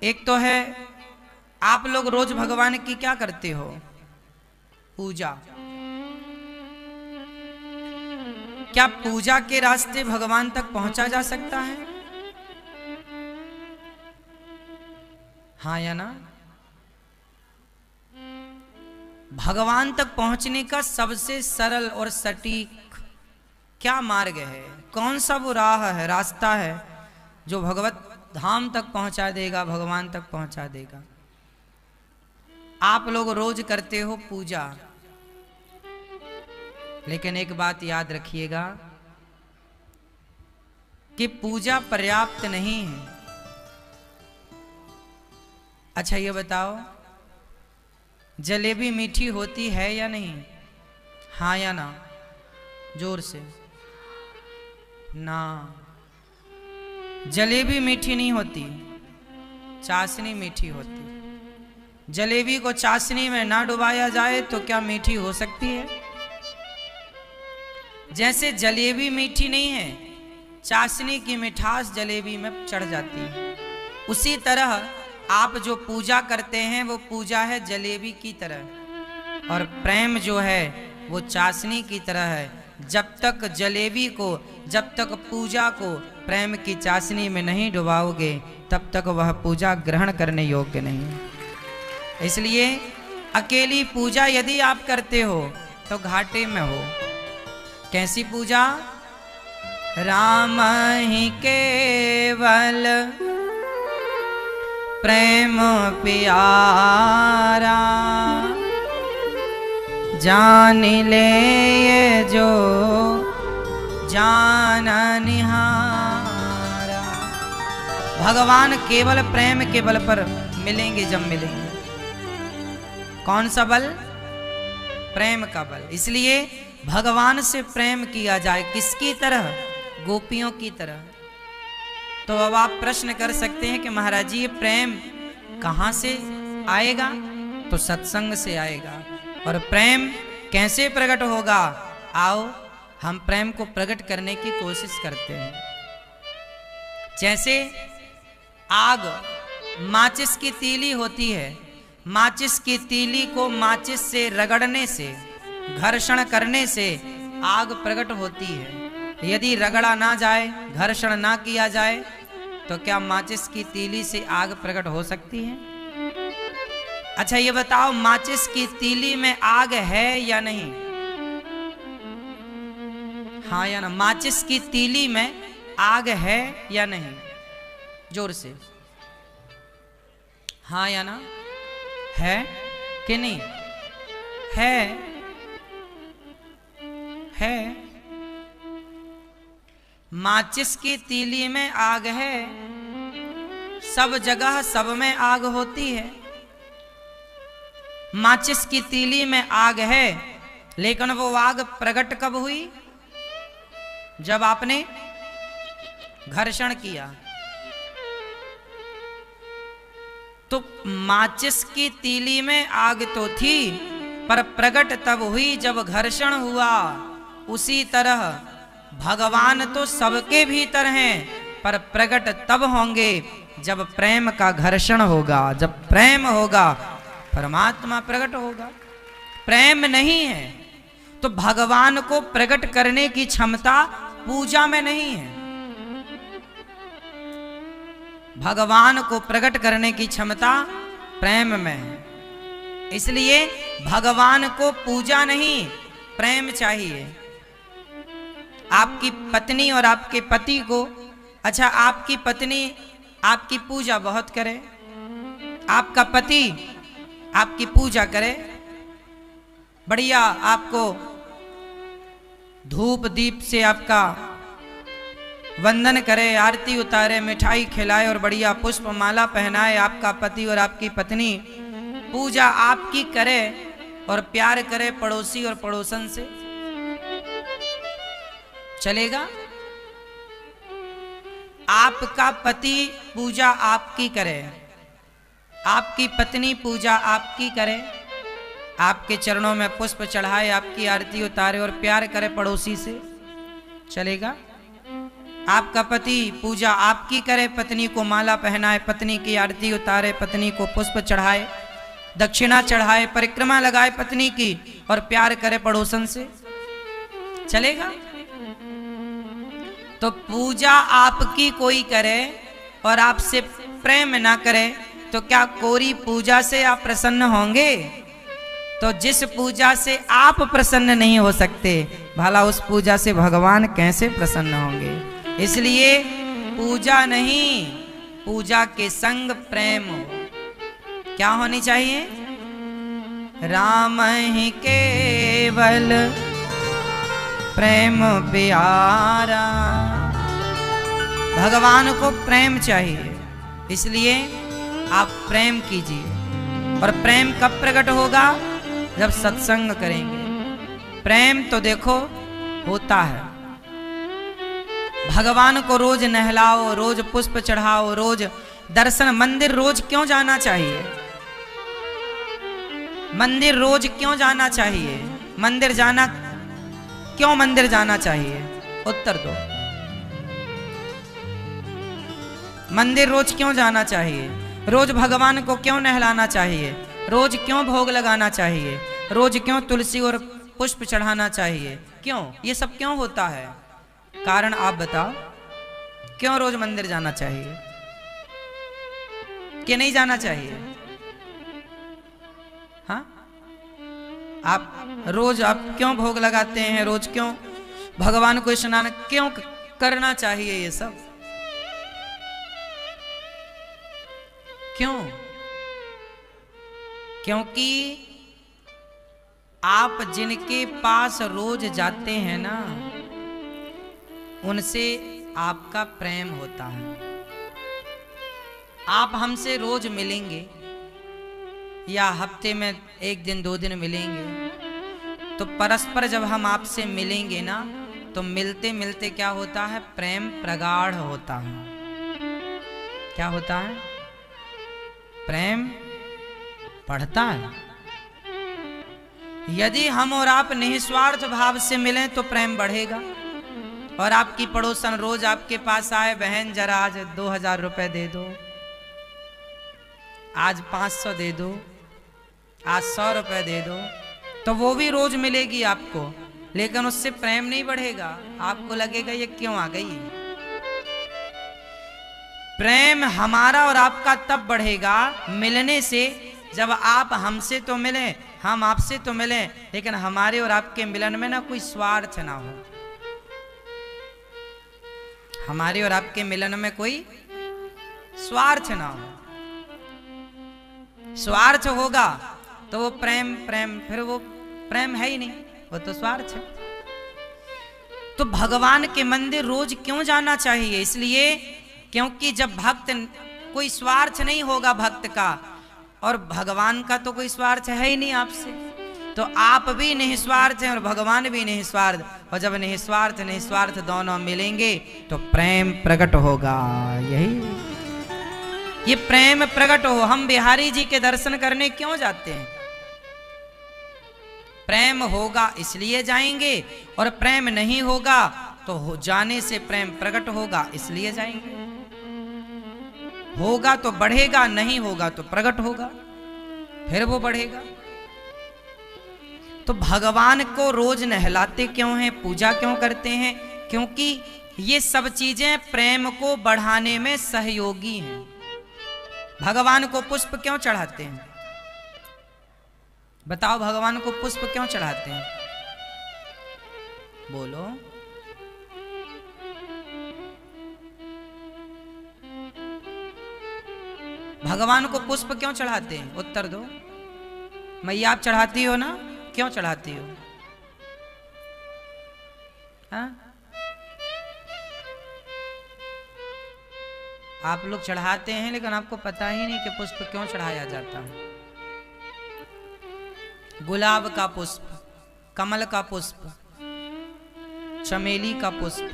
एक तो है आप लोग रोज भगवान की क्या करते हो? पूजा। क्या पूजा के रास्ते भगवान तक पहुंचा जा सकता है? हाँ या ना? भगवान तक पहुंचने का सबसे सरल और सटीक क्या मार्ग है? कौन सा वो राह है, रास्ता है जो भगवत धाम तक पहुंचा देगा, भगवान तक पहुंचा देगा? आप लोग रोज करते हो पूजा, लेकिन एक बात याद रखिएगा कि पूजा पर्याप्त नहीं है। अच्छा ये बताओ, जलेबी मीठी होती है या नहीं? हाँ या ना? जोर से ना। जलेबी मीठी नहीं होती, चाशनी मीठी होती। जलेबी को चाशनी में ना डुबाया जाए तो क्या मीठी हो सकती है? जैसे जलेबी मीठी नहीं है, चाशनी की मिठास जलेबी में चढ़ जाती है, उसी तरह आप जो पूजा करते हैं वो पूजा है जलेबी की तरह, और प्रेम जो है वो चाशनी की तरह है। जब तक जलेबी को, जब तक पूजा को प्रेम की चाशनी में नहीं डुबाओगे, तब तक वह पूजा ग्रहण करने योग्य नहीं है। इसलिए अकेली पूजा यदि आप करते हो तो घाटे में हो। कैसी पूजा? राम ही केवल प्रेम प्यारा, जान ले ये जो जान निहारा। भगवान केवल प्रेम के बल पर मिलेंगे। जब मिलेंगे कौन सा बल? प्रेम का बल। इसलिए भगवान से प्रेम किया जाए, किसकी तरह? गोपियों की तरह। तो अब आप प्रश्न कर सकते हैं कि महाराज जी ये प्रेम कहां से आएगा? तो सत्संग से आएगा। और प्रेम कैसे प्रकट होगा? आओ हम प्रेम को प्रकट करने की कोशिश करते हैं। जैसे आग, माचिस की तीली होती है, माचिस की तीली को माचिस से रगड़ने से, घर्षण करने से आग प्रकट होती है। यदि रगड़ा ना जाए, घर्षण ना किया जाए, तो क्या माचिस की तीली से आग प्रकट हो सकती है? अच्छा ये बताओ, माचिस की तीली में आग है या नहीं? हाँ या ना? माचिस की तीली में आग है या नहीं? जोर से हाँ या ना? है कि नहीं? है, है। माचिस की तीली में आग है, सब जगह सब में आग होती है। माचिस की तीली में आग है, लेकिन वो आग प्रकट कब हुई? जब आपने घर्षण किया। तो माचिस की तीली में आग तो थी, पर प्रकट तब हुई जब घर्षण हुआ। उसी तरह भगवान तो सबके भीतर हैं, पर प्रकट तब होंगे जब प्रेम का घर्षण होगा। जब प्रेम होगा परमात्मा प्रकट होगा। प्रेम नहीं है तो भगवान को प्रकट करने की क्षमता पूजा में नहीं है। भगवान को प्रकट करने की क्षमता प्रेम में है। इसलिए भगवान को पूजा नहीं, प्रेम चाहिए। आपकी पत्नी और आपके पति को, अच्छा आपकी पत्नी आपकी पूजा बहुत करे, आपका पति आपकी पूजा करे, बढ़िया आपको धूप दीप से आपका वंदन करे, आरती उतारे, मिठाई खिलाए और बढ़िया पुष्प माला पहनाए, आपका पति और आपकी पत्नी पूजा आपकी करे और प्यार करे पड़ोसी और पड़ोसन से, चलेगा? आपका पति पूजा आपकी करे, आपकी पत्नी पूजा आपकी करे, आपके चरणों में पुष्प चढ़ाए, आपकी आरती उतारे और प्यार करे पड़ोसी से, चलेगा? आपका पति पूजा आपकी करे, पत्नी को माला पहनाए, पत्नी की आरती उतारे, पत्नी को पुष्प चढ़ाए, दक्षिणा चढ़ाए, परिक्रमा लगाए पत्नी की और प्यार करे पड़ोसन से, चलेगा? तो पूजा आपकी कोई करे और आपसे प्रेम ना करे तो क्या कोरी पूजा से आप प्रसन्न होंगे? तो जिस पूजा से आप प्रसन्न नहीं हो सकते, भला उस पूजा से भगवान कैसे प्रसन्न होंगे? इसलिए पूजा नहीं, पूजा के संग प्रेम हो। क्या होनी चाहिए? राम ही केवल प्रेम प्यारा। भगवान को प्रेम चाहिए, इसलिए आप प्रेम कीजिए। और प्रेम कब प्रकट होगा? जब सत्संग करेंगे। प्रेम तो देखो होता है, भगवान को रोज नहलाओ, रोज पुष्प चढ़ाओ, रोज दर्शन, मंदिर रोज क्यों जाना चाहिए? मंदिर रोज क्यों जाना चाहिए? मंदिर जाना क्यों, मंदिर जाना चाहिए? उत्तर दो। मंदिर रोज क्यों जाना चाहिए? रोज भगवान को क्यों नहलाना चाहिए? रोज क्यों भोग लगाना चाहिए? रोज क्यों तुलसी और पुष्प चढ़ाना चाहिए? क्यों ये सब क्यों होता है? कारण आप बताओ, क्यों रोज मंदिर जाना चाहिए कि नहीं जाना चाहिए? हाँ, आप रोज आप क्यों भोग लगाते हैं? रोज क्यों भगवान को स्नान क्यों करना चाहिए? ये सब क्यों? क्योंकि आप जिनके पास रोज जाते हैं ना, उनसे आपका प्रेम होता है। आप हमसे रोज मिलेंगे या हफ्ते में 1 दिन 2 दिन मिलेंगे, तो परस्पर जब हम आपसे मिलेंगे ना, तो मिलते मिलते क्या होता है? प्रेम प्रगाढ़ होता है। क्या होता है? प्रेम बढ़ता है। यदि हम और आप निस्वार्थ भाव से मिलें तो प्रेम बढ़ेगा। और आपकी पड़ोसन रोज आपके पास आए, बहन जरा आज 2000 रुपए दे दो, आज 500 दे दो, आज 100 रुपए दे दो, तो वो भी रोज मिलेगी आपको, लेकिन उससे प्रेम नहीं बढ़ेगा। आपको लगेगा ये क्यों आ गई। प्रेम हमारा और आपका तब बढ़ेगा मिलने से, जब आप हमसे तो मिलें, हम आपसे तो मिलें, लेकिन हमारे और आपके मिलन में ना कोई स्वार्थ ना हो। हमारे और आपके मिलन में कोई स्वार्थ ना हो। स्वार्थ होगा तो वो प्रेम प्रेम, फिर वो प्रेम है ही नहीं, वो तो स्वार्थ है। तो भगवान के मंदिर रोज क्यों जाना चाहिए? इसलिए क्योंकि जब भक्त, कोई स्वार्थ नहीं होगा भक्त का, और भगवान का तो कोई स्वार्थ है ही नहीं आपसे, तो आप भी निस्वार्थ हैं और भगवान भी निस्वार्थ। और जब निस्वार्थ निस्वार्थ दोनों मिलेंगे तो प्रेम प्रकट होगा। यही ये प्रेम प्रकट हो। हम बिहारी जी के दर्शन करने क्यों जाते हैं? प्रेम होगा इसलिए जाएंगे, और प्रेम नहीं होगा तो जाने से प्रेम प्रकट होगा इसलिए जाएंगे। होगा तो बढ़ेगा, नहीं होगा तो प्रकट होगा, फिर वो बढ़ेगा। तो भगवान को रोज नहलाते क्यों हैं, पूजा क्यों करते हैं? क्योंकि ये सब चीजें प्रेम को बढ़ाने में सहयोगी हैं। भगवान को पुष्प क्यों चढ़ाते हैं? बताओ, भगवान को पुष्प क्यों चढ़ाते हैं? बोलो। भगवान को पुष्प क्यों चढ़ाते हैं? उत्तर दो। मैया आप चढ़ाती हो ना, क्यों चढ़ाती हो? हाँ? आप लोग चढ़ाते हैं, लेकिन आपको पता ही नहीं कि पुष्प क्यों चढ़ाया जाता है। गुलाब का पुष्प, कमल का पुष्प, चमेली का पुष्प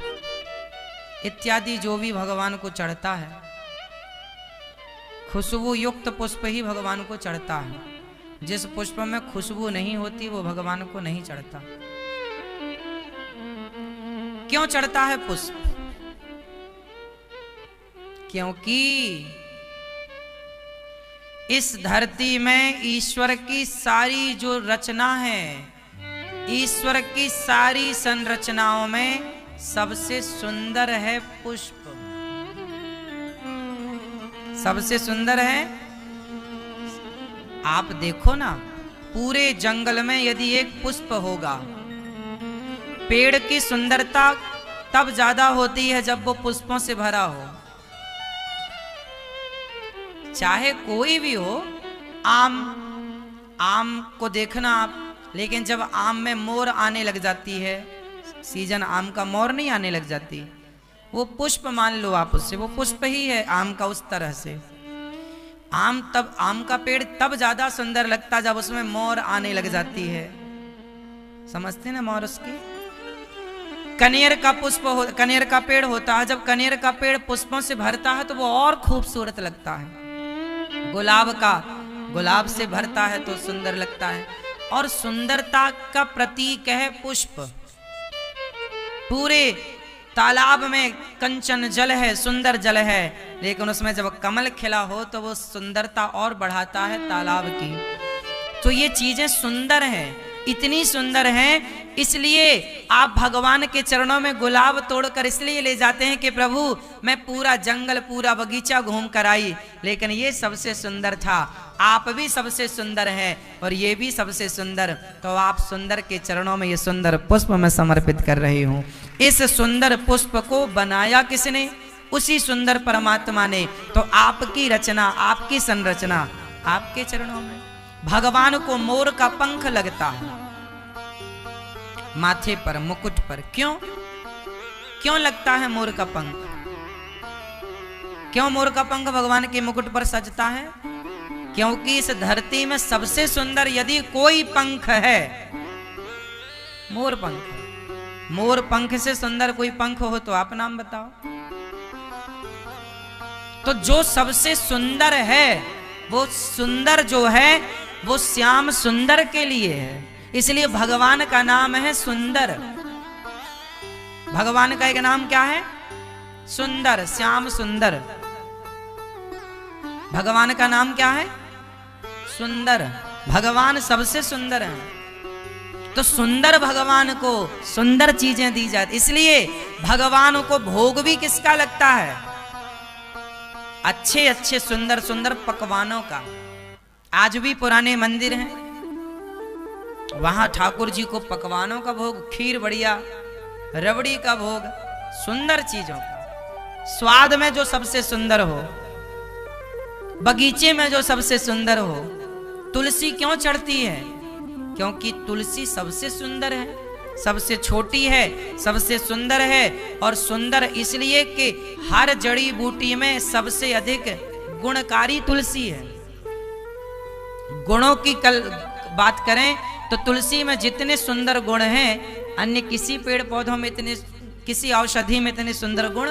इत्यादि जो भी भगवान को चढ़ता है, खुशबू युक्त पुष्प ही भगवान को चढ़ता है। जिस पुष्प में खुशबू नहीं होती वो भगवान को नहीं चढ़ता। क्यों चढ़ता है पुष्प? क्योंकि इस धरती में ईश्वर की सारी जो रचना है, ईश्वर की सारी संरचनाओं में सबसे सुंदर है पुष्प। सबसे सुंदर है। आप देखो ना, पूरे जंगल में यदि एक पुष्प होगा, पेड़ की सुंदरता तब ज्यादा होती है जब वो पुष्पों से भरा हो। चाहे कोई भी हो, आम को देखना आप, लेकिन जब आम में मोर आने लग जाती है, सीजन आम का मोर नहीं आने लग जाती, वो पुष्प मान लो आप उससे, वो पुष्प ही है आम का। उस तरह से आम का पेड़ तब ज्यादा सुंदर लगता जब उसमें मोर आने लग जाती है। समझते ना मोर उसकी। कनेर का पेड़ होता है, जब कनेर का पेड़ पुष्पों से भरता है तो वो और खूबसूरत लगता है। गुलाब से भरता है तो सुंदर लगता है। और सुंदरता का प्रतीक है पुष्प। पूरे तालाब में कंचन जल है, सुंदर जल है, लेकिन उसमें जब कमल खिला हो तो वो सुंदरता और बढ़ाता है तालाब की। तो ये चीजें सुंदर हैं, इतनी सुंदर हैं, इसलिए आप भगवान के चरणों में गुलाब तोड़कर इसलिए ले जाते हैं कि प्रभु मैं पूरा जंगल, पूरा बगीचा घूम कर आई, लेकिन ये सबसे सुंदर था। आप भी सबसे सुंदर हैं और ये भी सबसे सुंदर, तो आप सुंदर के चरणों में ये सुंदर पुष्प मैं समर्पित कर रही हूँ। इस सुंदर पुष्प को बनाया किसने? उसी सुंदर परमात्मा ने। तो आपकी रचना, आपकी संरचना आपके चरणों में। भगवान को मोर का पंख लगता है माथे पर, मुकुट पर। क्यों लगता है मोर का पंख? क्यों मोर का पंख भगवान के मुकुट पर सजता है? क्योंकि इस धरती में सबसे सुंदर यदि कोई पंख है, मोर पंख। मोर पंख से सुंदर कोई पंख हो तो आप नाम बताओ। तो जो सबसे सुंदर है, वो सुंदर जो है वो श्याम सुंदर के लिए है, इसलिए भगवान का नाम है सुंदर। भगवान का एक नाम क्या है? सुंदर, श्याम सुंदर। भगवान का नाम क्या है? सुंदर। भगवान सबसे सुंदर है। तो सुंदर भगवान को सुंदर चीजें दी जाती, इसलिए भगवान को भोग भी किसका लगता है? अच्छे अच्छे सुंदर सुंदर पकवानों का। आज भी पुराने मंदिर हैं, वहां ठाकुर जी को पकवानों का भोग, खीर बढ़िया, रबड़ी का भोग, सुंदर चीजों का। स्वाद में जो सबसे सुंदर हो, बगीचे में जो सबसे सुंदर हो। तुलसी क्यों चढ़ती है? क्योंकि तुलसी सबसे सुंदर है, सबसे छोटी है, सबसे सुंदर है। और सुंदर इसलिए कि हर जड़ी बूटी में सबसे अधिक गुणकारी तुलसी है। गुणों की कल बात करें तो तुलसी में जितने सुंदर गुण हैं, अन्य किसी पेड़ पौधों में इतने, किसी औषधि में इतने सुंदर गुण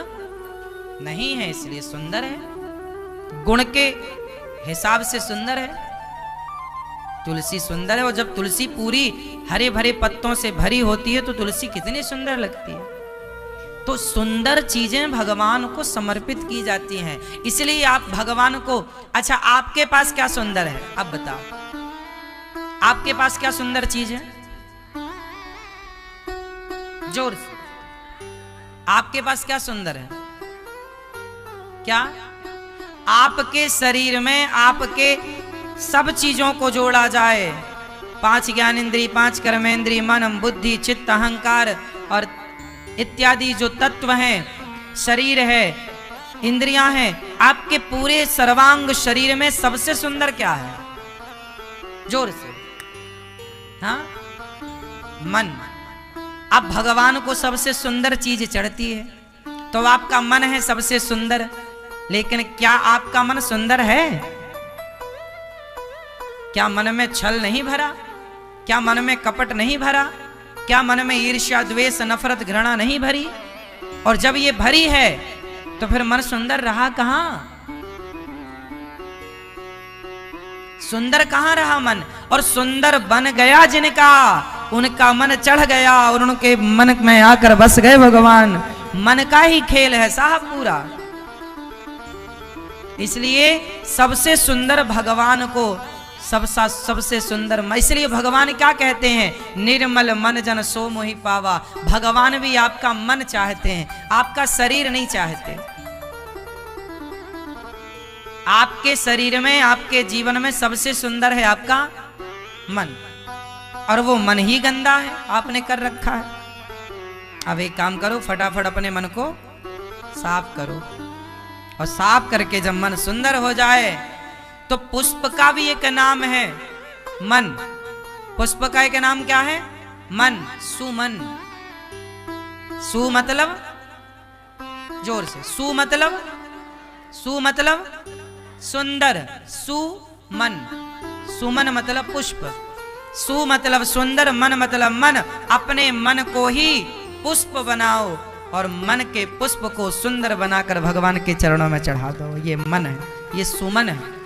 नहीं है, इसलिए सुंदर है। गुण के हिसाब से सुंदर है, तुलसी सुंदर है। और जब तुलसी पूरी हरे भरे पत्तों से भरी होती है तो तुलसी कितनी सुंदर लगती है। तो सुंदर चीजें भगवान को समर्पित की जाती हैं, इसलिए आप भगवान को। अच्छा, आपके पास क्या सुंदर है? अब बताओ, आपके पास क्या सुंदर चीज है? जोर से, आपके पास क्या सुंदर है? क्या? आपके शरीर में आपके सब चीजों को जोड़ा जाए, 5 ज्ञानेंद्रिय, 5 कर्मेंद्रिय, मन, बुद्धि, चित्त, अहंकार और इत्यादि जो तत्व हैं, शरीर है, इंद्रियां हैं, आपके पूरे सर्वांग शरीर में सबसे सुंदर क्या है? जोर से, हाँ, मन। अब भगवान को सबसे सुंदर चीज चढ़ती है, तो आपका मन है सबसे सुंदर, लेकिन क्या आपका मन सुंदर है? क्या मन में छल नहीं भरा? क्या मन में कपट नहीं भरा? क्या मन में ईर्ष्या, द्वेष, नफरत, घृणा नहीं भरी? और जब ये भरी है तो फिर मन सुंदर रहा कहां? सुंदर कहां रहा मन? और सुंदर बन गया जिनका, उनका मन चढ़ गया और उनके मन में आकर बस गए भगवान। मन का ही खेल है साहब पूरा। इसलिए सबसे सुंदर भगवान को सबसे सुंदर, इसलिए भगवान क्या कहते हैं, निर्मल मन जन सो मोहि पावा। भगवान भी आपका मन चाहते हैं, आपका शरीर नहीं चाहते। आपके शरीर में, आपके जीवन में सबसे सुंदर है आपका मन, और वो मन ही गंदा है, आपने कर रखा है। अब एक काम करो, फटाफट अपने मन को साफ करो, और साफ करके जब मन सुंदर हो जाए तो पुष्प का भी एक नाम है मन। पुष्प का एक नाम क्या है, मन, सुमन। सु मतलब, जोर से, सु मतलब सुंदर, सुमन। सुमन मतलब पुष्प, सु मतलब सुंदर, मन मतलब मन। अपने मन को ही पुष्प बनाओ और मन के पुष्प को सुंदर बनाकर भगवान के चरणों में चढ़ा दो। ये मन है, ये सुमन है।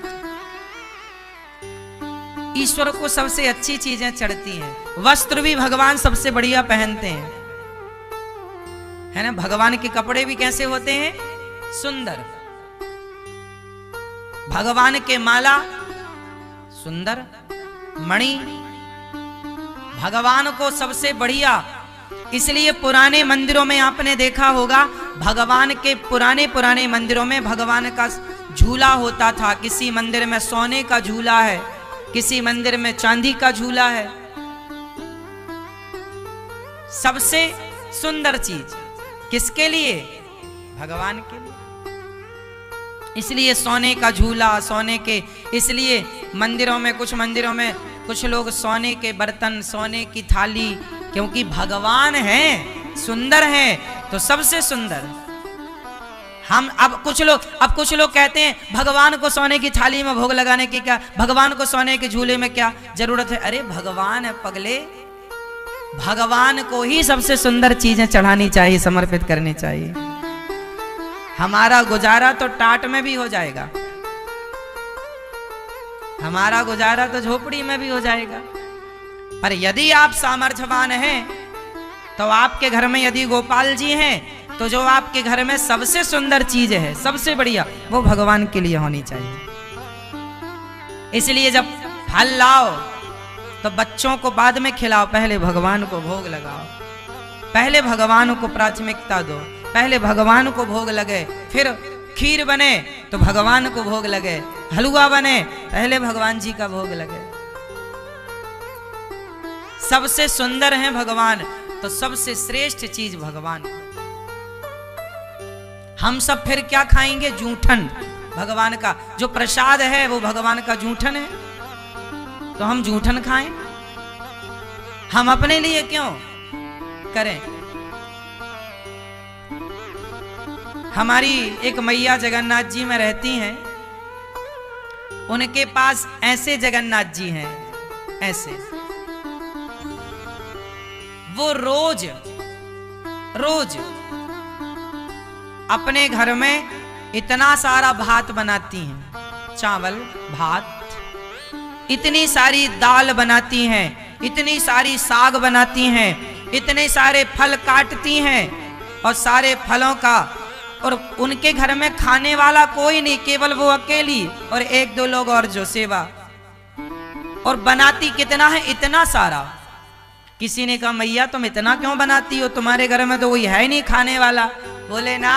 ईश्वर को सबसे अच्छी चीजें चढ़ती हैं। वस्त्र भी भगवान सबसे बढ़िया पहनते हैं, है ना। भगवान के कपड़े भी कैसे होते हैं, सुंदर। भगवान के माला सुंदर, मणि भगवान को सबसे बढ़िया। इसलिए पुराने मंदिरों में आपने देखा होगा, भगवान के पुराने मंदिरों में भगवान का झूला होता था। किसी मंदिर में सोने का झूला है, किसी मंदिर में चांदी का झूला है। सबसे सुंदर चीज किसके लिए, भगवान के लिए। इसलिए सोने का झूला, सोने के, इसलिए मंदिरों में, कुछ मंदिरों में कुछ लोग सोने के बर्तन, सोने की थाली, क्योंकि भगवान हैं, सुंदर हैं, तो सबसे सुंदर। हम अब कुछ लोग कहते हैं भगवान को सोने की थाली में भोग लगाने की क्या, भगवान को सोने के झूले में क्या जरूरत है। अरे भगवान है पगले, भगवान को ही सबसे सुंदर चीजें चढ़ानी चाहिए, समर्पित करनी चाहिए। हमारा गुजारा तो टाट में भी हो जाएगा, हमारा गुजारा तो झोपड़ी में भी हो जाएगा। पर यदि आप सामर्थ्यवान हैं, तो आपके घर में यदि गोपाल जी हैं, तो जो आपके घर में सबसे सुंदर चीज है, सबसे बढ़िया, वो भगवान के लिए होनी चाहिए। इसलिए जब फल लाओ तो बच्चों को बाद में खिलाओ, पहले भगवान को भोग लगाओ। पहले भगवान को प्राथमिकता दो, पहले भगवान को भोग लगे, फिर खीर बने तो भगवान को भोग लगे, हलवा बने पहले भगवान जी का भोग लगे। सबसे सुंदर है भगवान, तो सबसे श्रेष्ठ चीज भगवान। हम सब फिर क्या खाएंगे, जूठन। भगवान का जो प्रसाद है वो भगवान का जूठन है, तो हम जूठन खाएं। हम अपने लिए क्यों करें। हमारी एक मैया जगन्नाथ जी में रहती हैं, उनके पास ऐसे जगन्नाथ जी हैं, ऐसे। वो रोज अपने घर में इतना सारा भात बनाती हैं, चावल भात, इतनी सारी दाल बनाती हैं, इतनी सारी साग बनाती हैं, इतने सारे फल काटती हैं, और सारे फलों का, और उनके घर में खाने वाला कोई नहीं, केवल वो अकेली और एक दो लोग और जो सेवा। और बनाती कितना है, इतना सारा। किसी ने कहा मैया तुम इतना क्यों बनाती हो, तुम्हारे घर में तो कोई है ही नहीं खाने वाला। बोले ना,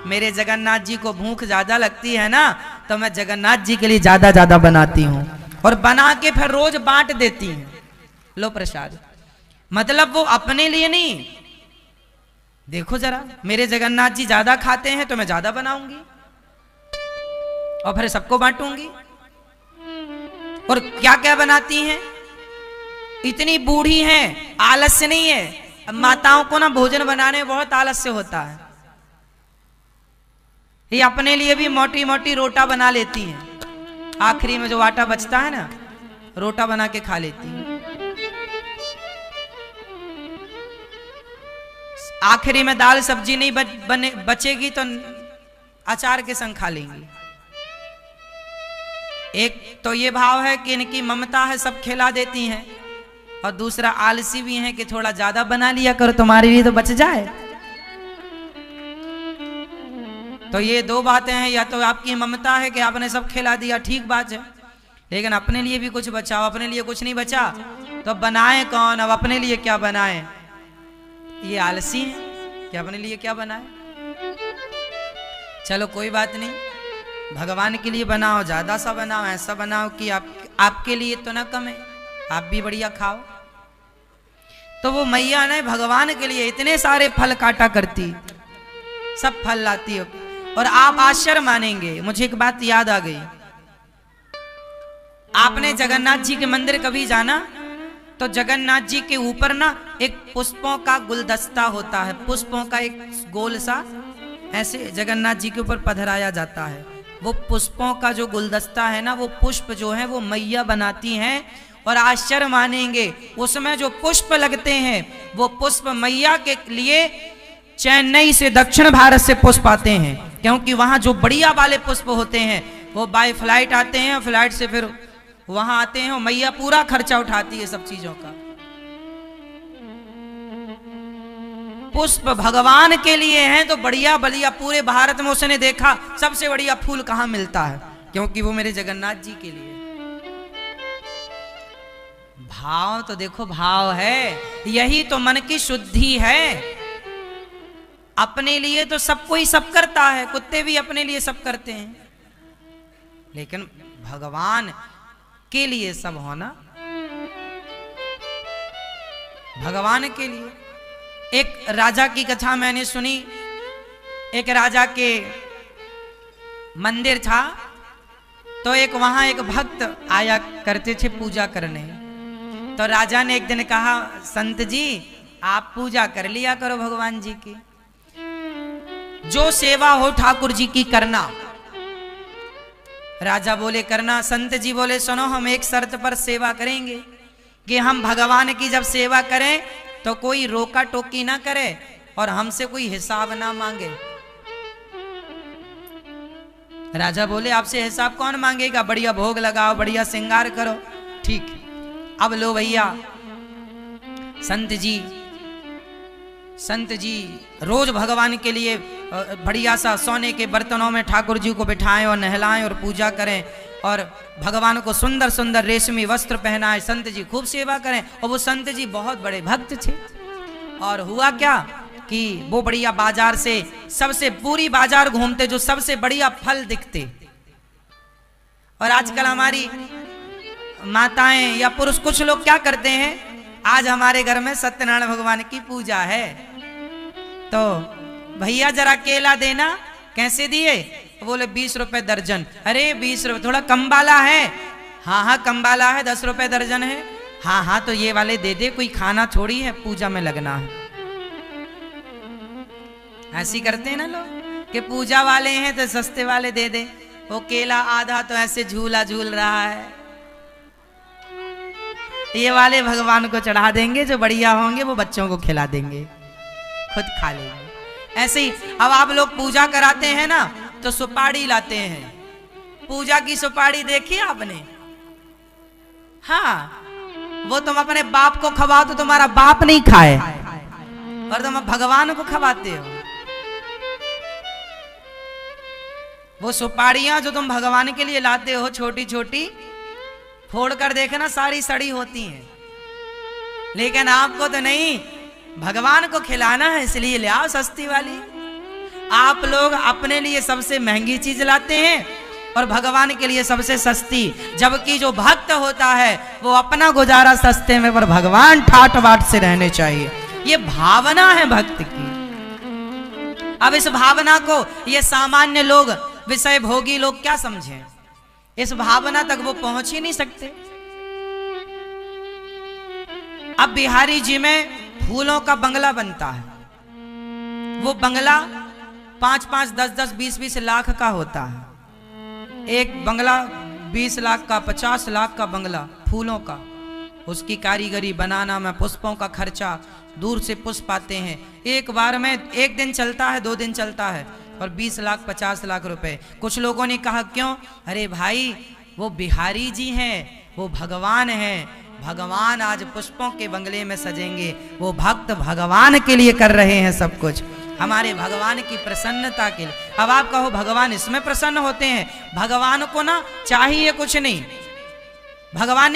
मेरे जगन्नाथ जी को भूख ज्यादा लगती है ना, तो मैं जगन्नाथ जी के लिए ज्यादा बनाती हूँ, और बना के फिर रोज बांट देती हूँ। लो प्रसाद। मतलब वो अपने लिए नहीं, देखो जरा, मेरे जगन्नाथ जी ज्यादा खाते हैं तो मैं ज्यादा बनाऊंगी और फिर सबको बांटूंगी। और क्या क्या बनाती हैं, इतनी बूढ़ी हैं, आलस्य नहीं है। अब माताओं को ना भोजन बनाने में बहुत आलस्य होता है, ये अपने लिए भी मोटी मोटी रोटा बना लेती हैं। आखिरी में जो आटा बचता है ना, रोटा बना के खा लेती हैं। आखिरी में दाल सब्जी नहीं बचेगी तो अचार के संग खा लेंगी। एक तो ये भाव है कि इनकी ममता है, सब खिला देती हैं, और दूसरा आलसी भी है कि थोड़ा ज्यादा बना लिया करो, तुम्हारे लिए तो बच जाए। तो ये दो बातें हैं, या तो आपकी ममता है कि आपने सब खिला दिया, ठीक बात है, लेकिन अपने लिए भी कुछ बचाओ। अपने लिए कुछ नहीं बचा तो अब बनाए कौन? अब अपने लिए क्या बनाए? ये आलसी है कि अपने लिए क्या बनाए। चलो कोई बात नहीं, भगवान के लिए बनाओ, ज्यादा सा बनाओ, ऐसा बनाओ कि आपके लिए तो ना कम है, आप भी बढ़िया खाओ। तो वो मैया ने भगवान के लिए इतने सारे फल काटा करती, सब फल लाती हो, और आप आश्चर्य मानेंगे, मुझे एक बात याद आ गई। आपने जगन्नाथ जी के मंदिर कभी जाना तो जगन्नाथ जी के ऊपर ना एक पुष्पों का गुलदस्ता होता है, पुष्पों का एक गोल सा ऐसे जगन्नाथ जी के ऊपर पधराया जाता है। वो पुष्पों का जो गुलदस्ता है ना, वो पुष्प जो है वो मैया बनाती हैं, और आश्चर्य मानेंगे उसमें जो पुष्प लगते हैं वो पुष्प मैया के लिए चेन्नई से दक्षिण भारत से पुष्प आते हैं, क्योंकि वहां जो बढ़िया वाले पुष्प होते हैं वो बाय फ्लाइट आते हैं, फ्लाइट से फिर वहां आते हैं, और मैया पूरा खर्चा उठाती है सब चीजों का। पुष्प भगवान के लिए हैं तो बढ़िया बढ़िया, पूरे भारत में उसने देखा सबसे बढ़िया फूल कहां मिलता है, क्योंकि वो मेरे जगन्नाथ जी के लिए। भाव तो देखो, भाव है, यही तो मन की शुद्धि है। अपने लिए तो सब कोई सब करता है, कुत्ते भी अपने लिए सब करते हैं, लेकिन भगवान के लिए सब होना, भगवान के लिए। एक राजा की कथा मैंने सुनी। एक राजा के मंदिर था, तो एक वहां एक भक्त आया करते थे पूजा करने। तो राजा ने एक दिन कहा, संत जी आप पूजा कर लिया करो भगवान जी की, जो सेवा हो ठाकुर जी की करना। राजा बोले करना। संत जी बोले सुनो, हम एक शर्त पर सेवा करेंगे कि हम भगवान की जब सेवा करें तो कोई रोका टोकी ना करे और हमसे कोई हिसाब ना मांगे। राजा बोले आपसे हिसाब कौन मांगेगा, बढ़िया भोग लगाओ, बढ़िया श्रृंगार करो, ठीक। अब लो भैया, संत जी रोज भगवान के लिए बढ़िया सा सोने के बर्तनों में ठाकुर जी को बिठाएं और नहलाएं और पूजा करें, और भगवान को सुंदर सुंदर रेशमी वस्त्र पहनाएं, संत जी खूब सेवा करें। और वो संत जी बहुत बड़े भक्त थे। और हुआ क्या कि वो बढ़िया बाजार से सबसे पूरी बाजार घूमते, जो सबसे बढ़िया फल दिखते। और आजकल हमारी माताएं या पुरुष कुछ लोग क्या करते हैं, आज हमारे घर में सत्यनारायण भगवान की पूजा है तो भैया जरा केला देना। कैसे दिए? बोले 20 रुपए दर्जन। अरे 20 रुपए थोड़ा कम वाला है? हाँ हाँ कम वाला है, 10 रुपए दर्जन है। हाँ हाँ तो ये वाले दे दे, कोई खाना थोड़ी है, पूजा में लगना है। ऐसी करते हैं ना लोग कि पूजा वाले हैं तो सस्ते वाले दे दे। वो केला आधा तो ऐसे झूला झूल रहा है, ये वाले भगवान को चढ़ा देंगे, जो बढ़िया होंगे वो बच्चों को खिला देंगे, खुद खा लेंगे। ऐसे ही अब आप लोग पूजा कराते हैं ना तो सुपारी लाते हैं। पूजा की सुपारी देखी आपने? हाँ, वो तुम अपने बाप को खवाओ तो तुम्हारा बाप नहीं खाए, और तुम भगवान को खवाते हो। वो सुपारियां जो तुम भगवान के लिए लाते हो छोटी छोटी, फोड़ कर देखना सारी सड़ी होती हैं, लेकिन आपको तो नहीं, भगवान को खिलाना है इसलिए ले आओ सस्ती वाली। आप लोग अपने लिए सबसे महंगी चीज लाते हैं और भगवान के लिए सबसे सस्ती, जबकि जो भक्त होता है वो अपना गुजारा सस्ते में, पर भगवान ठाट बाट से रहने चाहिए। ये भावना है भक्त की। अब इस भावना को ये सामान्य लोग, विषय भोगी लोग क्या समझें? इस भावना तक वो पहुंच ही नहीं सकते। अब बिहारी जी में फूलों का बंगला बनता है, वो बंगला 5-5, 10-10, 20-20 लाख का होता है। एक बंगला 20 लाख का, 50 लाख का बंगला फूलों का, उसकी कारीगरी बनाना में पुष्पों का खर्चा, दूर से पुष्प आते हैं, एक बार में 1 दिन चलता है, 2 दिन चलता है, और 20 लाख 50 लाख रुपए। कुछ लोगों ने कहा क्यों? अरे भाई वो बिहारी जी हैं, वो भगवान हैं, भगवान आज पुष्पों के बंगले में सजेंगे, वो भक्त भगवान के लिए कर रहे हैं सब कुछ। हमारे भगवान की प्रसन्नता के लिए। अब आप कहो भगवान इसमें प्रसन्न होते हैं? भगवान को ना चाहिए कुछ नहीं, भगवान